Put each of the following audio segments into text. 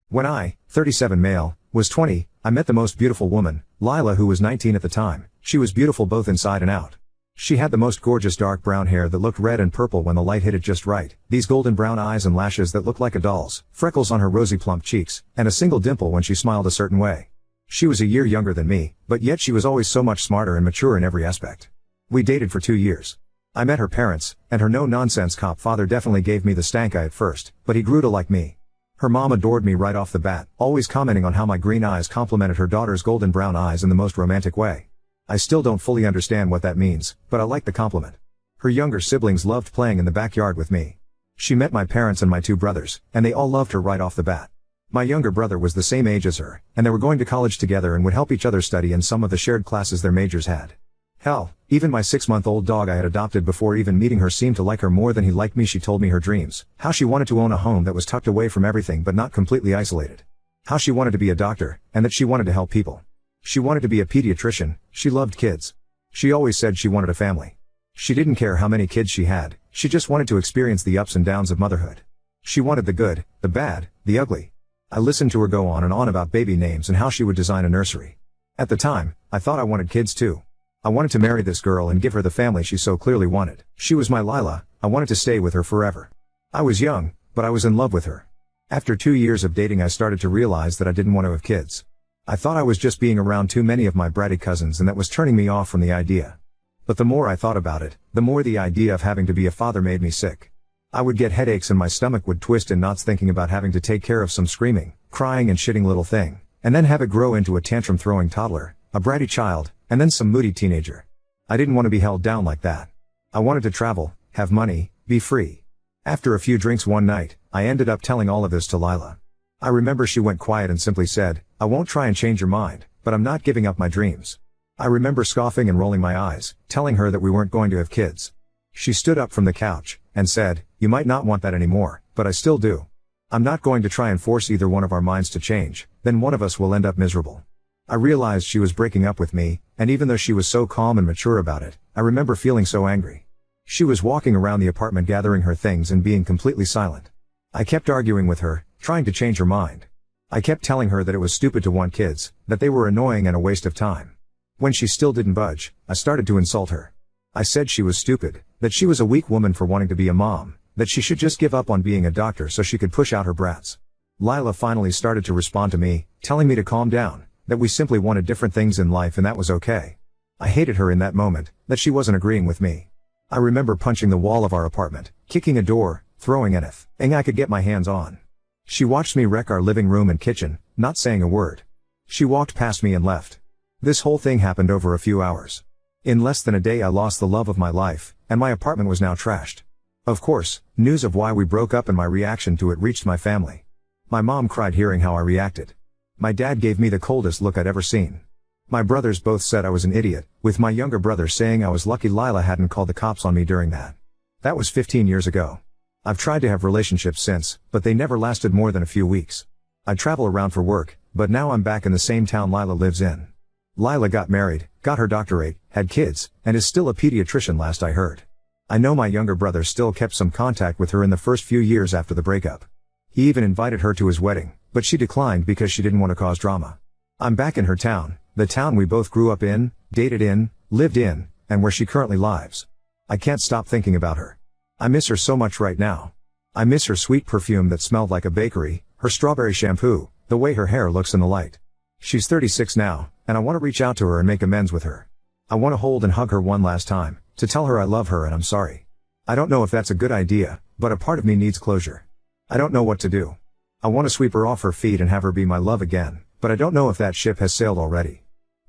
When I, 37 male, was 20, I met the most beautiful woman, Lila, who was 19 at the time. She was beautiful both inside and out. She had the most gorgeous dark brown hair that looked red and purple when the light hit it just right, these golden brown eyes and lashes that looked like a doll's, freckles on her rosy plump cheeks, and a single dimple when she smiled a certain way. She was a year younger than me, but yet she was always so much smarter and mature in every aspect. We dated for 2 years. I met her parents, and her no-nonsense cop father definitely gave me the stank eye at first, but he grew to like me. Her mom adored me right off the bat, always commenting on how my green eyes complemented her daughter's golden brown eyes in the most romantic way. I still don't fully understand what that means, but I like the compliment. Her younger siblings loved playing in the backyard with me. She met my parents and my 2 brothers, and they all loved her right off the bat. My younger brother was the same age as her, and they were going to college together and would help each other study in some of the shared classes their majors had. Hell, even my 6-month-old dog I had adopted before even meeting her seemed to like her more than he liked me. She told me her dreams, how she wanted to own a home that was tucked away from everything but not completely isolated. How she wanted to be a doctor, and that she wanted to help people. She wanted to be a pediatrician, she loved kids. She always said she wanted a family. She didn't care how many kids she had, she just wanted to experience the ups and downs of motherhood. She wanted the good, the bad, the ugly. I listened to her go on and on about baby names and how she would design a nursery. At the time, I thought I wanted kids too. I wanted to marry this girl and give her the family she so clearly wanted. She was my Lila, I wanted to stay with her forever. I was young, but I was in love with her. After 2 years of dating I started to realize that I didn't want to have kids. I thought I was just being around too many of my bratty cousins and that was turning me off from the idea. But the more I thought about it, the more the idea of having to be a father made me sick. I would get headaches and my stomach would twist in knots thinking about having to take care of some screaming, crying and shitting little thing, and then have it grow into a tantrum throwing toddler, a bratty child, and then some moody teenager. I didn't want to be held down like that. I wanted to travel, have money, be free. After a few drinks one night, I ended up telling all of this to Lila. I remember she went quiet and simply said, "I won't try and change your mind, but I'm not giving up my dreams." I remember scoffing and rolling my eyes, telling her that we weren't going to have kids. She stood up from the couch, and said, "You might not want that anymore, but I still do. I'm not going to try and force either one of our minds to change, then one of us will end up miserable." I realized she was breaking up with me, and even though she was so calm and mature about it, I remember feeling so angry. She was walking around the apartment gathering her things and being completely silent. I kept arguing with her, trying to change her mind. I kept telling her that it was stupid to want kids, that they were annoying and a waste of time. When she still didn't budge, I started to insult her. I said she was stupid, that she was a weak woman for wanting to be a mom, that she should just give up on being a doctor so she could push out her brats. Lila finally started to respond to me, telling me to calm down, that we simply wanted different things in life and that was okay. I hated her in that moment, that she wasn't agreeing with me. I remember punching the wall of our apartment, kicking a door, throwing anything I could get my hands on. She watched me wreck our living room and kitchen, not saying a word. She walked past me and left. This whole thing happened over a few hours. In less than a day I lost the love of my life, and my apartment was now trashed. Of course, news of why we broke up and my reaction to it reached my family. My mom cried hearing how I reacted. My dad gave me the coldest look I'd ever seen. My brothers both said I was an idiot, with my younger brother saying I was lucky Lila hadn't called the cops on me during that. That was 15 years ago. I've tried to have relationships since, but they never lasted more than a few weeks. I travel around for work, but now I'm back in the same town Lila lives in. Lila got married, got her doctorate, had kids, and is still a pediatrician last I heard. I know my younger brother still kept some contact with her in the first few years after the breakup. He even invited her to his wedding, but she declined because she didn't want to cause drama. I'm back in her town, the town we both grew up in, dated in, lived in, and where she currently lives. I can't stop thinking about her. I miss her so much right now. I miss her sweet perfume that smelled like a bakery, her strawberry shampoo, the way her hair looks in the light. She's 36 now, and I want to reach out to her and make amends with her. I want to hold and hug her one last time, to tell her I love her and I'm sorry. I don't know if that's a good idea, but a part of me needs closure. I don't know what to do. I want to sweep her off her feet and have her be my love again, but I don't know if that ship has sailed already.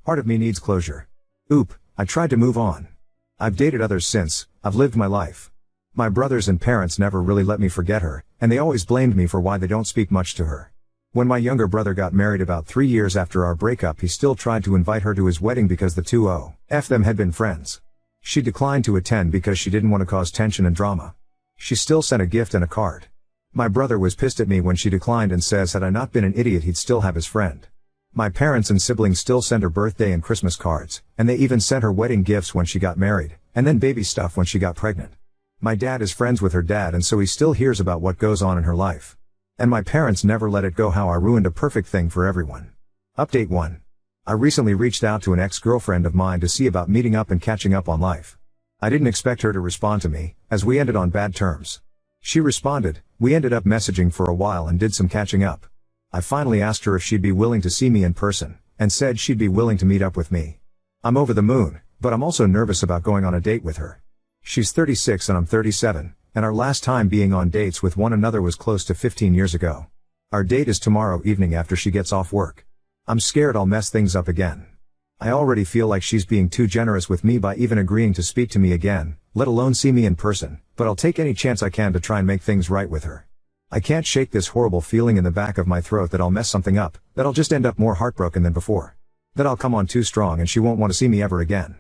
Part of me needs closure. Oop, I tried to move on. I've dated others since, I've lived my life. My brothers and parents never really let me forget her, and they always blamed me for why they don't speak much to her. When my younger brother got married about 3 years after our breakup, he still tried to invite her to his wedding because the two of them had been friends. She declined to attend because she didn't want to cause tension and drama. She still sent a gift and a card. My brother was pissed at me when she declined and says had I not been an idiot he'd still have his friend. My parents and siblings still send her birthday and Christmas cards, and they even sent her wedding gifts when she got married, and then baby stuff when she got pregnant. My dad is friends with her dad and so he still hears about what goes on in her life. And my parents never let it go how I ruined a perfect thing for everyone. Update 1. I recently reached out to an ex-girlfriend of mine to see about meeting up and catching up on life. I didn't expect her to respond to me, as we ended on bad terms. She responded, we ended up messaging for a while and did some catching up. I finally asked her if she'd be willing to see me in person, and said she'd be willing to meet up with me. I'm over the moon, but I'm also nervous about going on a date with her. She's 36 and I'm 37, and our last time being on dates with one another was close to 15 years ago. Our date is tomorrow evening after she gets off work. I'm scared I'll mess things up again. I already feel like she's being too generous with me by even agreeing to speak to me again, let alone see me in person, but I'll take any chance I can to try and make things right with her. I can't shake this horrible feeling in the back of my throat that I'll mess something up, that I'll just end up more heartbroken than before. That I'll come on too strong and she won't want to see me ever again.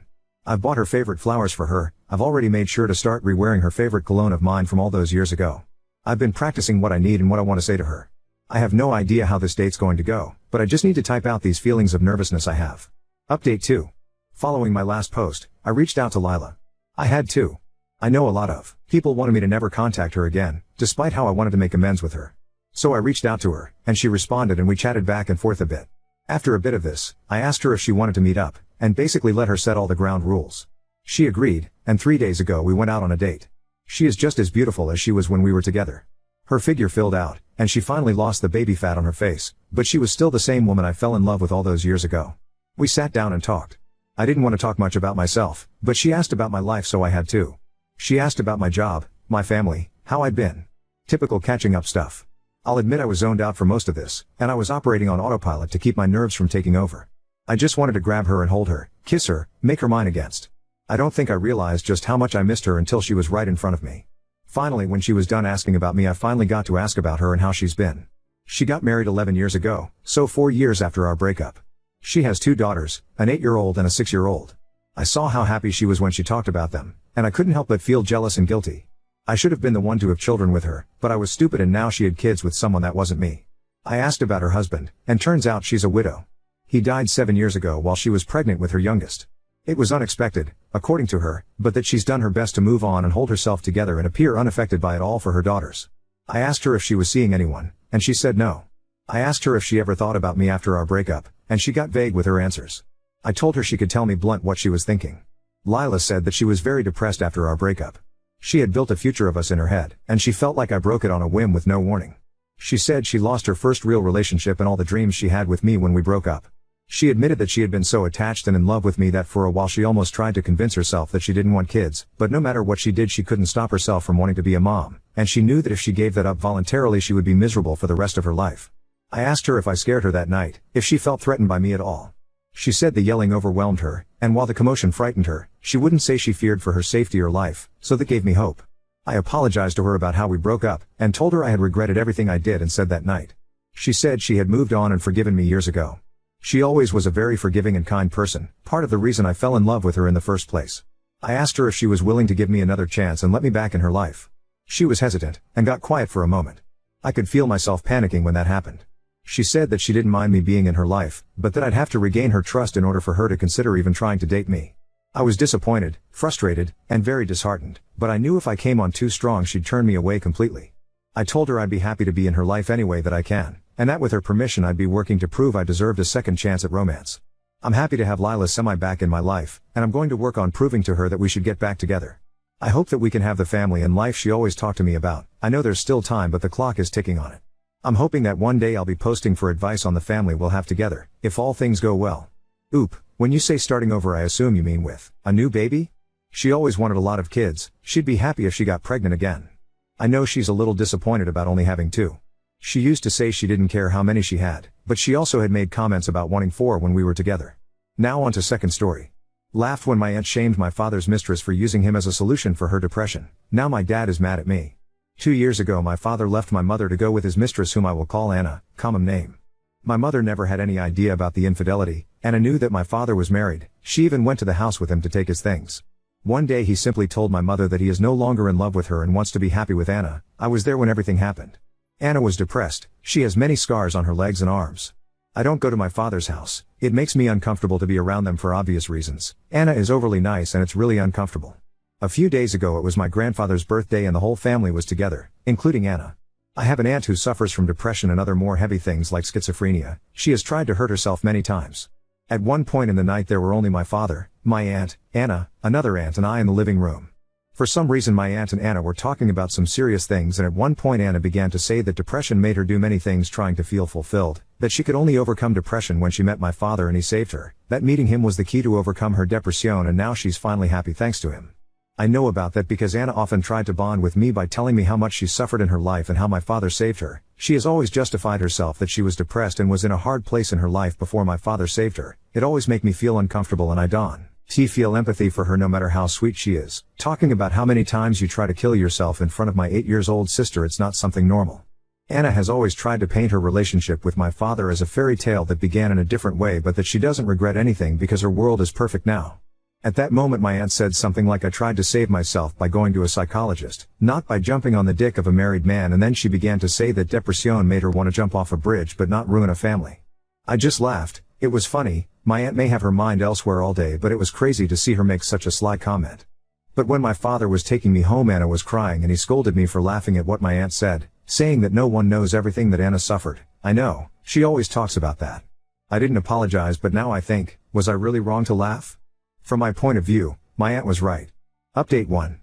I've bought her favorite flowers for her, I've already made sure to start re-wearing her favorite cologne of mine from all those years ago. I've been practicing what I need and what I want to say to her. I have no idea how this date's going to go, but I just need to type out these feelings of nervousness I have. Update 2. Following my last post, I reached out to Lila. I had to. I know a lot of people wanted me to never contact her again, despite how I wanted to make amends with her. So I reached out to her, and she responded and we chatted back and forth a bit. After a bit of this, I asked her if she wanted to meet up, and basically let her set all the ground rules. She agreed, and 3 days ago we went out on a date. She is just as beautiful as she was when we were together. Her figure filled out, and she finally lost the baby fat on her face, but she was still the same woman I fell in love with all those years ago. We sat down and talked. I didn't want to talk much about myself, but she asked about my life so I had to. She asked about my job, my family, how I'd been. Typical catching up stuff. I'll admit I was zoned out for most of this, and I was operating on autopilot to keep my nerves from taking over. I just wanted to grab her and hold her, kiss her, make her mine against. I don't think I realized just how much I missed her until she was right in front of me. Finally, when she was done asking about me, I finally got to ask about her and how she's been. She got married 11 years ago, so 4 years after our breakup. She has 2 daughters, an 8-year-old and a 6-year-old. I saw how happy she was when she talked about them, and I couldn't help but feel jealous and guilty. I should have been the one to have children with her, but I was stupid and now she had kids with someone that wasn't me. I asked about her husband, and turns out she's a widow. He died 7 years ago while she was pregnant with her youngest. It was unexpected, according to her, but that she's done her best to move on and hold herself together and appear unaffected by it all for her daughters. I asked her if she was seeing anyone, and she said no. I asked her if she ever thought about me after our breakup, and she got vague with her answers. I told her she could tell me blunt what she was thinking. Lila said that she was very depressed after our breakup. She had built a future of us in her head, and she felt like I broke it on a whim with no warning. She said she lost her first real relationship and all the dreams she had with me when we broke up. She admitted that she had been so attached and in love with me that for a while she almost tried to convince herself that she didn't want kids, but no matter what she did she couldn't stop herself from wanting to be a mom, and she knew that if she gave that up voluntarily she would be miserable for the rest of her life. I asked her if I scared her that night, if she felt threatened by me at all. She said the yelling overwhelmed her, and while the commotion frightened her, she wouldn't say she feared for her safety or life, so that gave me hope. I apologized to her about how we broke up, and told her I had regretted everything I did and said that night. She said she had moved on and forgiven me years ago. She always was a very forgiving and kind person, part of the reason I fell in love with her in the first place. I asked her if she was willing to give me another chance and let me back in her life. She was hesitant, and got quiet for a moment. I could feel myself panicking when that happened. She said that she didn't mind me being in her life, but that I'd have to regain her trust in order for her to consider even trying to date me. I was disappointed, frustrated, and very disheartened, but I knew if I came on too strong she'd turn me away completely. I told her I'd be happy to be in her life any way that I can, and that with her permission I'd be working to prove I deserved a second chance at romance. I'm happy to have Lila semi back in my life, and I'm going to work on proving to her that we should get back together. I hope that we can have the family and life she always talked to me about. I know there's still time, but the clock is ticking on it. I'm hoping that one day I'll be posting for advice on the family we'll have together, if all things go well. Oop, when you say starting over I assume you mean with a new baby? She always wanted a lot of kids, she'd be happy if she got pregnant again. I know she's a little disappointed about only having 2. She used to say she didn't care how many she had, but she also had made comments about wanting 4 when we were together. Now on to second story. Laughed when my aunt shamed my father's mistress for using him as a solution for her depression. Now my dad is mad at me. 2 years ago my father left my mother to go with his mistress, whom I will call Anna, common name. My mother never had any idea about the infidelity, Anna knew that my father was married. She even went to the house with him to take his things. One day he simply told my mother that he is no longer in love with her and wants to be happy with Anna. I was there when everything happened. Anna was depressed, she has many scars on her legs and arms. I don't go to my father's house, it makes me uncomfortable to be around them for obvious reasons. Anna is overly nice and it's really uncomfortable. A few days ago it was my grandfather's birthday and the whole family was together, including Anna. I have an aunt who suffers from depression and other more heavy things like schizophrenia. She has tried to hurt herself many times. At one point in the night there were only my father, my aunt, Anna, another aunt and I in the living room. For some reason my aunt and Anna were talking about some serious things, and at one point Anna began to say that depression made her do many things trying to feel fulfilled, that she could only overcome depression when she met my father and he saved her, that meeting him was the key to overcome her depression, and now she's finally happy thanks to him. I know about that because Anna often tried to bond with me by telling me how much she suffered in her life and how my father saved her. She has always justified herself that she was depressed and was in a hard place in her life before my father saved her. It always makes me feel uncomfortable, and I don't feel empathy for her no matter how sweet she is. Talking about how many times you try to kill yourself in front of my 8-year-old sister, it's not something normal. Anna has always tried to paint her relationship with my father as a fairy tale that began in a different way, but that she doesn't regret anything because her world is perfect now. At that moment my aunt said something like, I tried to save myself by going to a psychologist, not by jumping on the dick of a married man, and then she began to say that depression made her want to jump off a bridge but not ruin a family. I just laughed. It was funny. My aunt may have her mind elsewhere all day, but it was crazy to see her make such a sly comment. But when my father was taking me home, Anna was crying and he scolded me for laughing at what my aunt said, saying that no one knows everything that Anna suffered. I know, she always talks about that. I didn't apologize, but now I think, was I really wrong to laugh? From my point of view, my aunt was right. Update 1.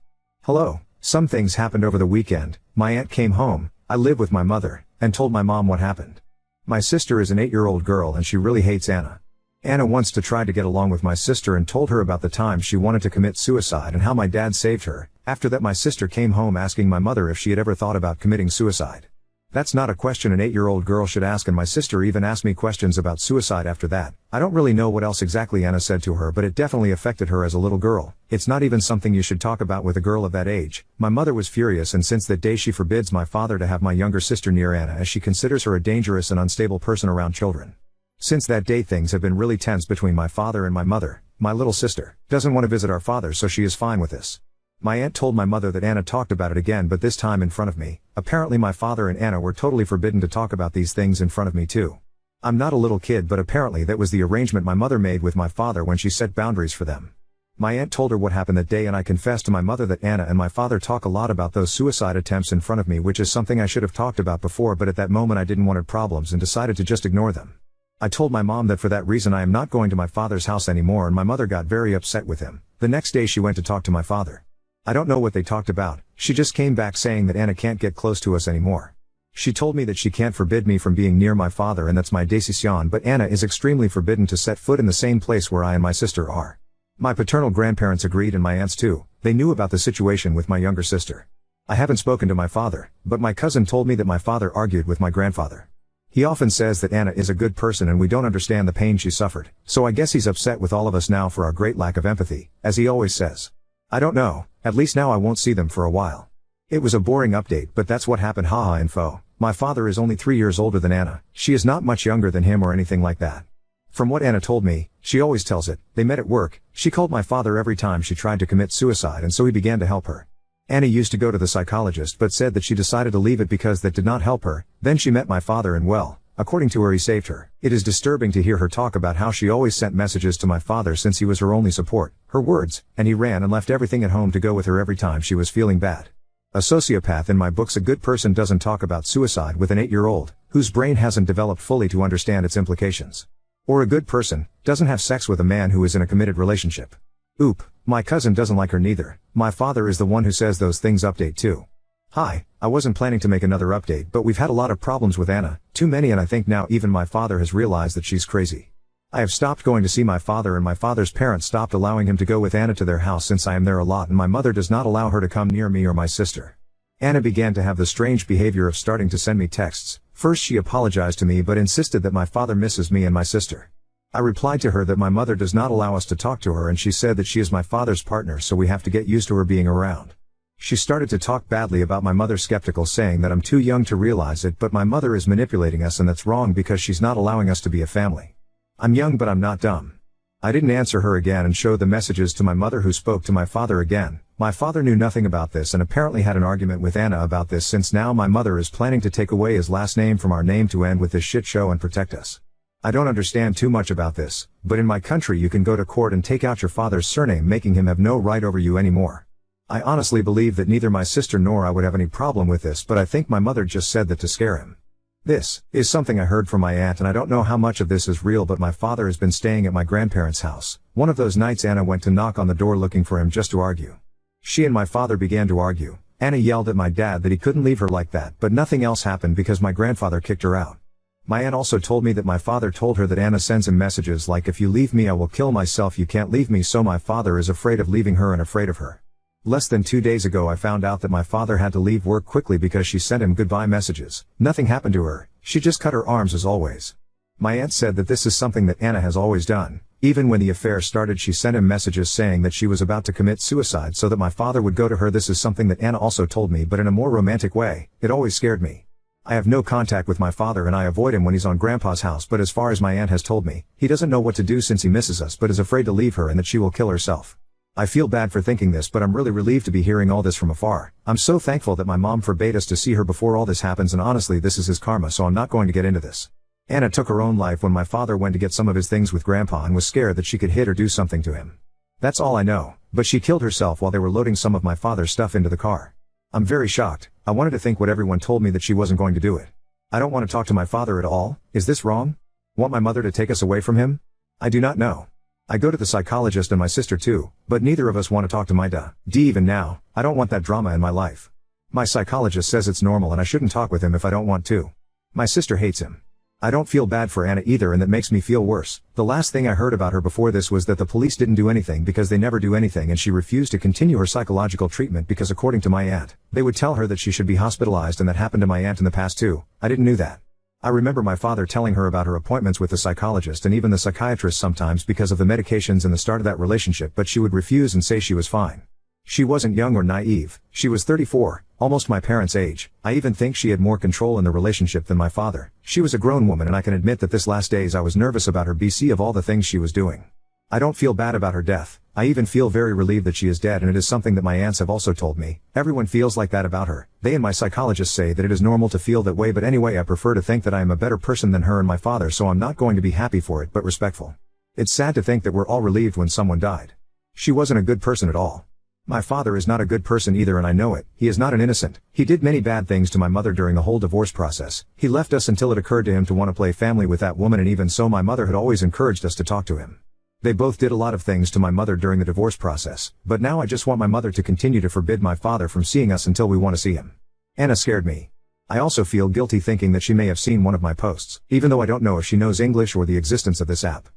Hello, some things happened over the weekend. My aunt came home, I live with my mother, and told my mom what happened. My sister is an 8-year-old girl and she really hates Anna. Anna wants to try to get along with my sister and told her about the time she wanted to commit suicide and how my dad saved her. After that my sister came home asking my mother if she had ever thought about committing suicide. That's not a question an 8-year-old girl should ask, and my sister even asked me questions about suicide after that. I don't really know what else exactly Anna said to her, but it definitely affected her as a little girl. It's not even something you should talk about with a girl of that age. My mother was furious, and since that day she forbids my father to have my younger sister near Anna as she considers her a dangerous and unstable person around children. Since that day things have been really tense between my father and my mother. My little sister doesn't want to visit our father, so she is fine with this. My aunt told my mother that Anna talked about it again, but this time in front of me. Apparently my father and Anna were totally forbidden to talk about these things in front of me too. I'm not a little kid, but apparently that was the arrangement my mother made with my father when she set boundaries for them. My aunt told her what happened that day, and I confessed to my mother that Anna and my father talk a lot about those suicide attempts in front of me, which is something I should have talked about before, but at that moment I didn't want problems and decided to just ignore them. I told my mom that for that reason I am not going to my father's house anymore, and my mother got very upset with him. The next day she went to talk to my father. I don't know what they talked about. She just came back saying that Anna can't get close to us anymore. She told me that she can't forbid me from being near my father, and that's my decision, but Anna is extremely forbidden to set foot in the same place where I and my sister are. My paternal grandparents agreed, and my aunts too. They knew about the situation with my younger sister. I haven't spoken to my father, but my cousin told me that my father argued with my grandfather. He often says that Anna is a good person and we don't understand the pain she suffered, so I guess he's upset with all of us now for our great lack of empathy, as he always says. I don't know, at least now I won't see them for a while. It was a boring update, but that's what happened. Haha info. My father is only 3 years older than Anna. She is not much younger than him or anything like that. From what Anna told me, she always tells it, they met at work. She called my father every time she tried to commit suicide, and so he began to help her. Anna used to go to the psychologist but said that she decided to leave it because that did not help her. Then she met my father and well, according to her, he saved her. It is disturbing to hear her talk about how she always sent messages to my father since he was her only support. Her words, and he ran and left everything at home to go with her every time she was feeling bad. A sociopath in my books. A good person doesn't talk about suicide with an 8-year-old, whose brain hasn't developed fully to understand its implications. Or a good person doesn't have sex with a man who is in a committed relationship. Oop, my cousin doesn't like her neither. My father is the one who says those things. Update 2. Hi, I wasn't planning to make another update, but we've had a lot of problems with Anna, too many, and I think now even my father has realized that she's crazy. I have stopped going to see my father, and my father's parents stopped allowing him to go with Anna to their house since I am there a lot, and my mother does not allow her to come near me or my sister. Anna began to have the strange behavior of starting to send me texts. First she apologized to me but insisted that my father misses me and my sister. I replied to her that my mother does not allow us to talk to her, and she said that she is my father's partner, so we have to get used to her being around. She started to talk badly about my mother, skeptical, saying that I'm too young to realize it, but my mother is manipulating us and that's wrong because she's not allowing us to be a family. I'm young but I'm not dumb. I didn't answer her again and showed the messages to my mother, who spoke to my father again. My father knew nothing about this and apparently had an argument with Anna about this, since now my mother is planning to take away his last name from our name to end with this shit show and protect us. I don't understand too much about this, but in my country you can go to court and take out your father's surname, making him have no right over you anymore. I honestly believe that neither my sister nor I would have any problem with this, but I think my mother just said that to scare him. This is something I heard from my aunt, and I don't know how much of this is real, but my father has been staying at my grandparents' house. One of those nights Anna went to knock on the door looking for him just to argue. She and my father began to argue. Anna yelled at my dad that he couldn't leave her like that, but nothing else happened because my grandfather kicked her out. My aunt also told me that my father told her that Anna sends him messages like, "If you leave me I will kill myself, you can't leave me," so my father is afraid of leaving her and afraid of her. Less than 2 days ago I found out that my father had to leave work quickly because she sent him goodbye messages. Nothing happened to her, she just cut her arms as always. My aunt said that this is something that Anna has always done. Even when the affair started she sent him messages saying that she was about to commit suicide so that my father would go to her. This is something that Anna also told me, but in a more romantic way. It always scared me. I have no contact with my father and I avoid him when he's on Grandpa's house, but as far as my aunt has told me, he doesn't know what to do since he misses us but is afraid to leave her and that she will kill herself. I feel bad for thinking this, but I'm really relieved to be hearing all this from afar. I'm so thankful that my mom forbade us to see her before all this happens, and honestly this is his karma, so I'm not going to get into this. Anna took her own life when my father went to get some of his things with Grandpa and was scared that she could hit or do something to him. That's all I know, but she killed herself while they were loading some of my father's stuff into the car. I'm very shocked. I wanted to think what everyone told me, that she wasn't going to do it. I don't want to talk to my father at all. Is this wrong? Want my mother to take us away from him? I do not know. I go to the psychologist and my sister too, but neither of us want to talk to my dad even now. I don't want that drama in my life. My psychologist says it's normal and I shouldn't talk with him if I don't want to. My sister hates him. I don't feel bad for Anna either, and that makes me feel worse. The last thing I heard about her before this was that the police didn't do anything because they never do anything, and she refused to continue her psychological treatment because, according to my aunt, they would tell her that she should be hospitalized, and that happened to my aunt in the past too. I didn't know that. I remember my father telling her about her appointments with the psychologist and even the psychiatrist sometimes because of the medications and the start of that relationship, but she would refuse and say she was fine. She wasn't young or naive. She was 34, almost my parents' age. I even think she had more control in the relationship than my father. She was a grown woman, and I can admit that this last days I was nervous about her BC of all the things she was doing. I don't feel bad about her death. I even feel very relieved that she is dead, and it is something that my aunts have also told me. Everyone feels like that about her. They and my psychologist say that it is normal to feel that way, but anyway, I prefer to think that I am a better person than her and my father, so I'm not going to be happy for it but respectful. It's sad to think that we're all relieved when someone died. She wasn't a good person at all. My father is not a good person either, and I know it. He is not an innocent. He did many bad things to my mother during the whole divorce process. He left us until it occurred to him to want to play family with that woman, and even so my mother had always encouraged us to talk to him. They both did a lot of things to my mother during the divorce process, but now I just want my mother to continue to forbid my father from seeing us until we want to see him. Anna scared me. I also feel guilty thinking that she may have seen one of my posts, even though I don't know if she knows English or the existence of this app.